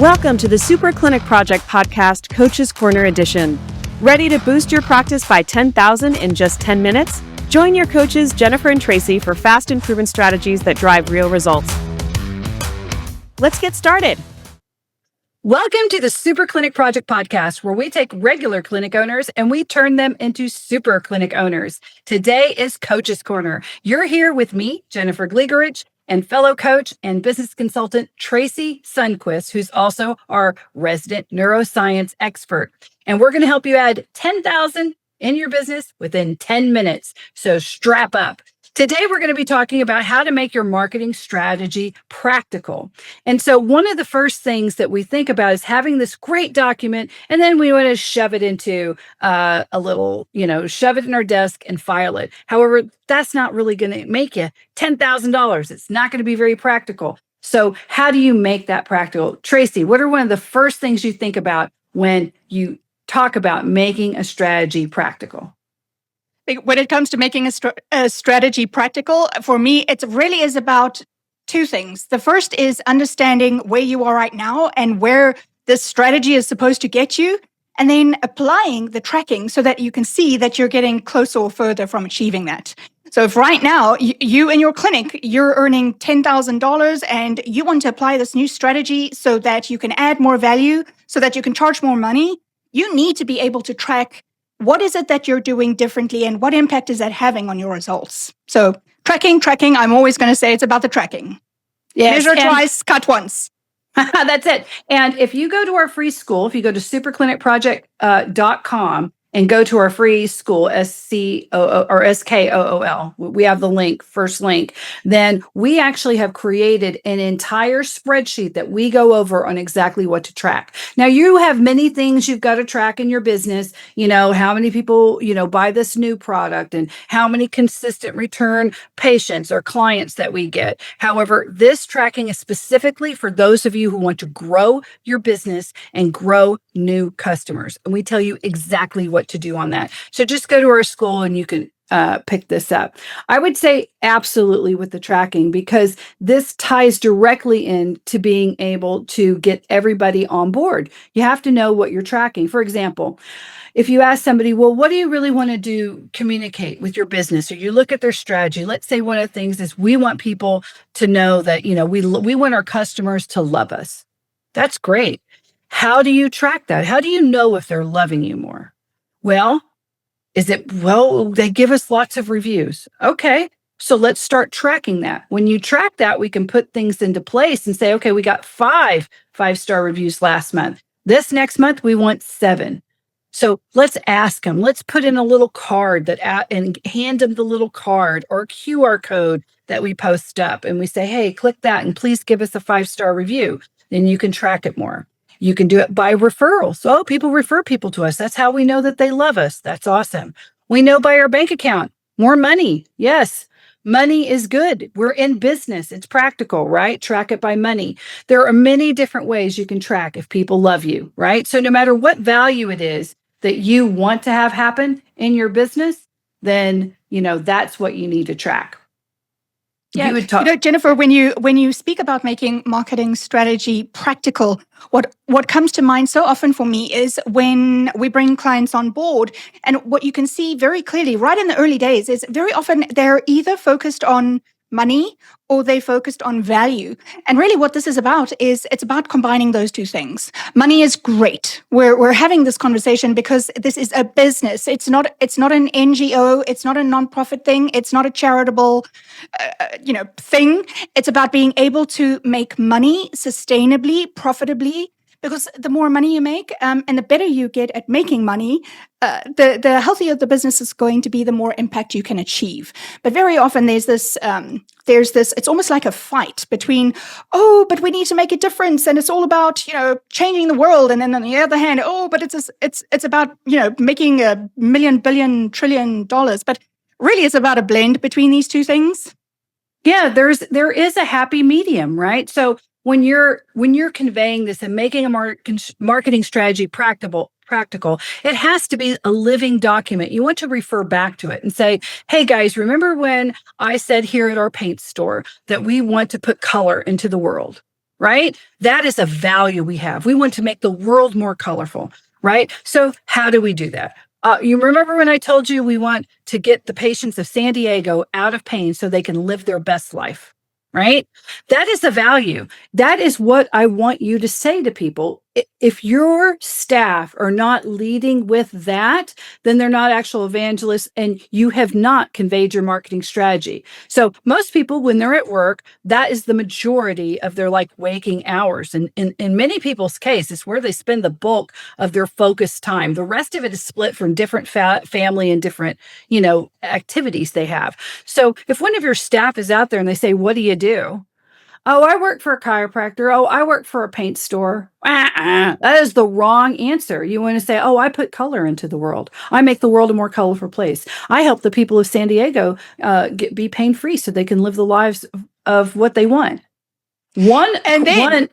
Welcome to the Super Clinic Project Podcast, Coach's Corner Edition. Ready to boost your practice by 10,000 in just 10 minutes? Join your coaches, Jennifer and Tracy, for fast and proven strategies that drive real results. Let's get started. Welcome to the Super Clinic Project Podcast, where we take regular clinic owners and we turn them into super clinic owners. Today is Coach's Corner. You're here with me, Jennifer Gligoric, and fellow coach and business consultant Tracey Sundkvist, who's also our resident neuroscience expert. And we're going to help you add 10,000 in your business within 10 minutes. So strap up. Today, we're going to be talking about how to make your marketing strategy practical. And so one of the first things that we think about is having this great document, and then we want to shove it into shove it in our desk and file it. However, that's not really going to make you $10,000. It's not going to be very practical. So how do you make that practical? Tracy, what are one of the first things you think about when you talk about making a strategy practical? When it comes to making a strategy practical, for me, it really is about two things. The first is understanding where you are right now and where this strategy is supposed to get you, and then applying the tracking so that you can see that you're getting closer or further from achieving that. So if right now you in your clinic, you're earning $10,000 and you want to apply this new strategy so that you can add more value, so that you can charge more money, you need to be able to track what is it that you're doing differently and what impact is that having on your results? So tracking, I'm always going to say it's about the tracking. Yes, measure twice, cut once. That's it. And if you go to our free school, if you go to superclinicproject.com and go to our free school, SKOOL, we have the link, first link, then we actually have created an entire spreadsheet that we go over on exactly what to track. Now, you have many things you've got to track in your business, how many people, buy this new product and how many consistent return patients or clients that we get. However, this tracking is specifically for those of you who want to grow your business and grow new customers. And we tell you exactly what to do on that. So just go to our school and you can pick this up. I would say absolutely with the tracking, because this ties directly into being able to get everybody on board. You have to know what you're tracking. For example, if you ask somebody, well, what do you really want to communicate with your business? Or you look at their strategy. Let's say one of the things is we want people to know that, we want our customers to love us. That's great. How do you track that? How do you know if they're loving you more? Well, they give us lots of reviews. Okay, so let's start tracking that. When you track that, we can put things into place and say, okay, we got 5 5-star reviews last month. This next month, we want 7. So let's ask them. Let's put in a little card and hand them the little card or QR code that we post up. And we say, hey, click that and please give us a 5-star review. Then you can track it more. You can do it by referral. So people refer people to us. That's how we know that they love us. That's awesome. We know by our bank account. More money. Yes, money is good. We're in business. It's practical, right? Track it by money. There are many different ways you can track if people love you, right? So no matter what value it is that you want to have happen in your business, then, that's what you need to track. Yeah, Jennifer, when you speak about making marketing strategy practical, what comes to mind so often for me is when we bring clients on board, and what you can see very clearly right in the early days is very often they're either focused on money or they focused on value. And really what this is about is it's about combining those two things. Money is great. We're having this conversation because this is a business. It's not an NGO. It's not a nonprofit thing. It's not a charitable thing. It's about being able to make money sustainably, profitably, because the more money you make and the better you get at making money, the healthier the business is going to be, the more impact you can achieve. But very often there's this, it's almost like a fight between, but we need to make a difference and it's all about, changing the world. And then on the other hand, but it's about, making $1 million, billion, $1 trillion. But really it's about a blend between these two things. Yeah, there is a happy medium, right? So when you're conveying this and making a marketing strategy practical, it has to be a living document. You want to refer back to it and say, hey guys, remember when I said here at our paint store that we want to put color into the world? right? That is a value we have. We want to make the world more colorful, right? So how do we do that? You remember when I told you we want to get the patients of San Diego out of pain so they can live their best life, right? That is a value. That is what I want you to say to people. If your staff are not leading with that, then they're not actual evangelists and you have not conveyed your marketing strategy. So most people, when they're at work, that is the majority of their like waking hours. And in many people's case, it's where they spend the bulk of their focused time. The rest of it is split from different family and different, activities they have. So if one of your staff is out there and they say, what do you do? Oh, I work for a chiropractor. Oh, I work for a paint store. That is the wrong answer. You want to say, oh, I put color into the world. I make the world a more colorful place. I help the people of San Diego be pain-free so they can live the lives of what they want. When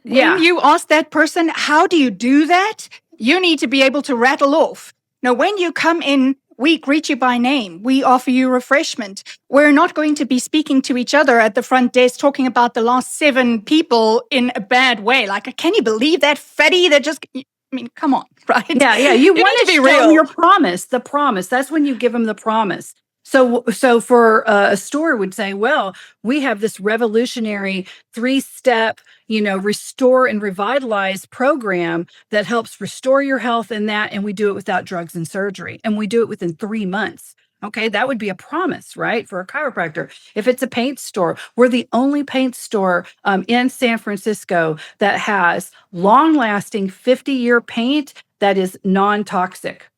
you ask that person, how do you do that? You need to be able to rattle off. Now, when you come in, we greet you by name. We offer you refreshment. We're not going to be speaking to each other at the front desk talking about the last 7 people in a bad way. Like, can you believe that fatty that just... I mean, come on, right? Yeah. You want to be real. Your promise, the promise. That's when you give them the promise. So for a store would say, well, we have this revolutionary 3-step, restore and revitalize program that helps restore your health and that, and we do it without drugs and surgery, and we do it within 3 months. Okay, that would be a promise, right, for a chiropractor. If it's a paint store, we're the only paint store in San Francisco that has long-lasting 50-year paint that is non-toxic.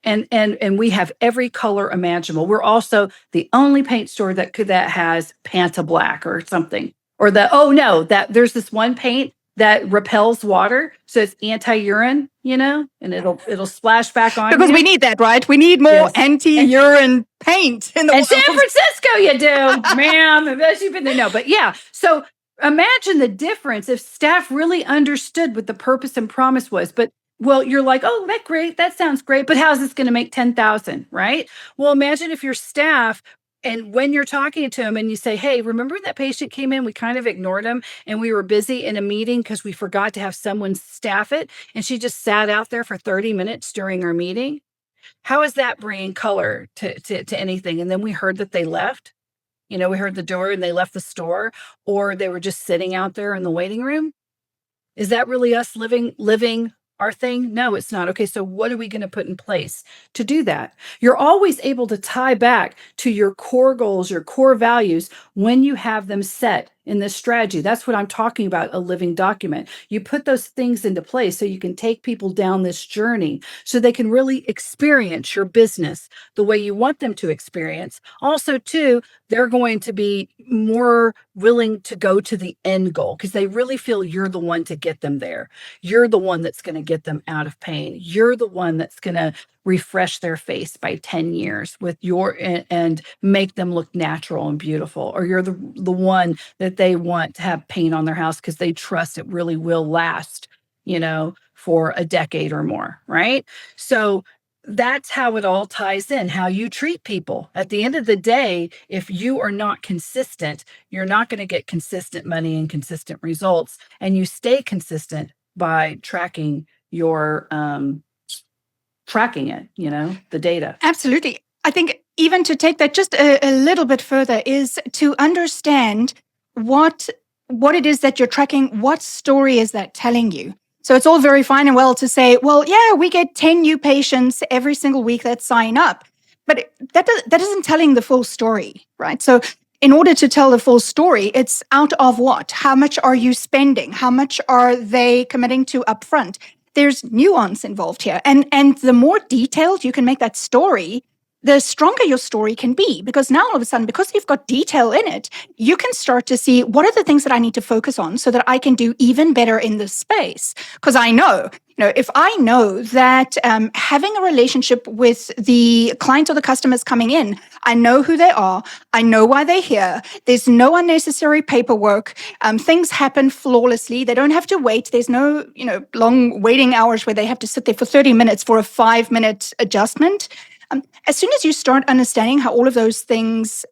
And we have every color imaginable. We're also the only paint store that has Panta Black or something. Or there's this one paint that repels water, so it's anti-urine, and it'll splash back on because we need that, right? We need more anti-urine paint in the world. San Francisco, you do, ma'am. As you've been there, no, but yeah. So imagine the difference if staff really understood what the purpose and promise was, but. Well, you're like, oh, that's great. That sounds great. But how's this going to make 10,000, right? Well, imagine if your staff, and when you're talking to them and you say, hey, remember that patient came in, we kind of ignored him and we were busy in a meeting because we forgot to have someone staff it. And she just sat out there for 30 minutes during our meeting. How is that bringing color to anything? And then we heard that they left. We heard the door and they left the store, or they were just sitting out there in the waiting room. Is that really us living our thing? No, it's not. Okay, so what are we going to put in place to do that? You're always able to tie back to your core goals, your core values when you have them set in this strategy. That's what I'm talking about, a living document. You put those things into place so you can take people down this journey so they can really experience your business the way you want them to experience. Also, too, they're going to be more willing to go to the end goal because they really feel you're the one to get them there. You're the one that's going to get them out of pain. You're the one that's going to refresh their face by 10 years with and make them look natural and beautiful. Or you're the one that they want to have paint on their house because they trust it really will last, for a decade or more, right? So that's how it all ties in, how you treat people. At the end of the day, if you are not consistent, you're not going to get consistent money and consistent results. And you stay consistent by tracking your tracking it, the data. Absolutely. I think even to take that just a little bit further is to understand what it is that you're tracking. What story is that telling you? So it's all very fine and well to say, well, yeah, we get 10 new patients every single week that sign up. But that isn't telling the full story, right? So in order to tell the full story, it's out of what? How much are you spending? How much are they committing to upfront? There's nuance involved here. And the more detailed you can make that story, the stronger your story can be. Because now all of a sudden, because you've got detail in it, you can start to see what are the things that I need to focus on so that I can do even better in this space. Because I know, if I know that having a relationship with the clients or the customers coming in, I know who they are, I know why they're here, there's no unnecessary paperwork, things happen flawlessly, they don't have to wait, there's no long waiting hours where they have to sit there for 30 minutes for a 5-minute adjustment. As soon as you start understanding how all of those things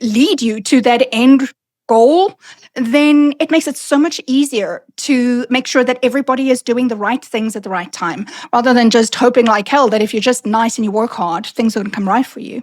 lead you to that end goal, then it makes it so much easier to make sure that everybody is doing the right things at the right time, rather than just hoping like hell that if you're just nice and you work hard, things are going to come right for you.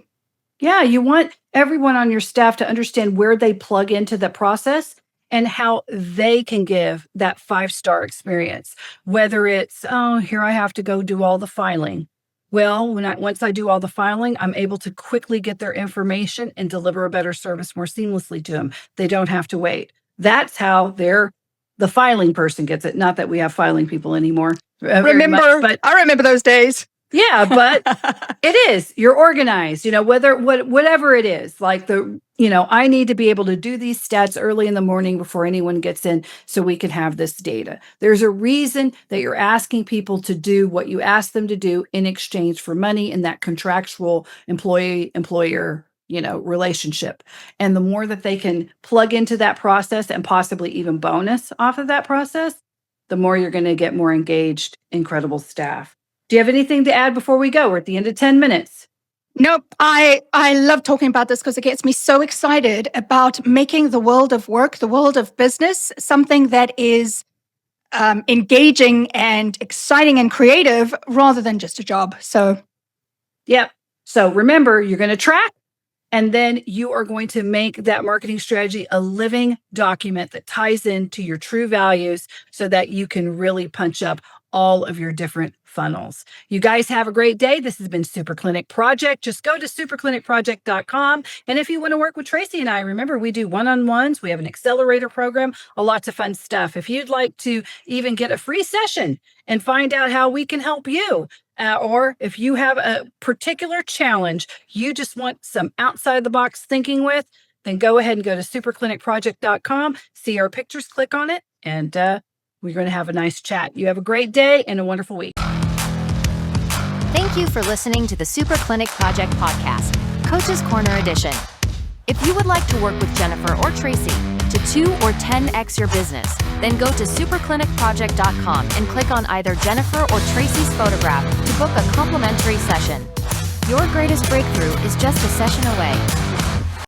Yeah, you want everyone on your staff to understand where they plug into the process and how they can give that 5-star experience. Whether it's, oh, here I have to go do all the filing. Well, once I do all the filing, I'm able to quickly get their information and deliver a better service more seamlessly to them. They don't have to wait. That's how the filing person gets it. Not that we have filing people anymore. I remember those days. Yeah, but it is. You're organized, whatever it is. Like I need to be able to do these stats early in the morning before anyone gets in so we can have this data. There's a reason that you're asking people to do what you ask them to do in exchange for money in that contractual employee-employer, relationship. And the more that they can plug into that process and possibly even bonus off of that process, the more you're going to get more engaged, incredible staff. Do you have anything to add before we go? We're at the end of 10 minutes. Nope. I love talking about this because it gets me so excited about making the world of work, the world of business, something that is engaging and exciting and creative rather than just a job. So, yep. So remember, you're going to track, and then you are going to make that marketing strategy a living document that ties into your true values so that you can really punch up all of your different funnels. You guys have a great day. This has been Super Clinic Project. Just go to superclinicproject.com. And if you want to work with Tracey and I, remember we do one-on-ones. We have an accelerator program, lots of fun stuff. If you'd like to even get a free session and find out how we can help you, or if you have a particular challenge you just want some outside the box thinking with, then go ahead and go to superclinicproject.com, see our pictures, click on it, and we're going to have a nice chat. You have a great day and a wonderful week. Thank you for listening to the Super Clinic Project podcast, Coach's Corner edition. If you would like to work with Jennifer or Tracey to 2 or 10x your business, then go to superclinicproject.com and click on either Jennifer or Tracey's photograph to book a complimentary session. Your greatest breakthrough is just a session away.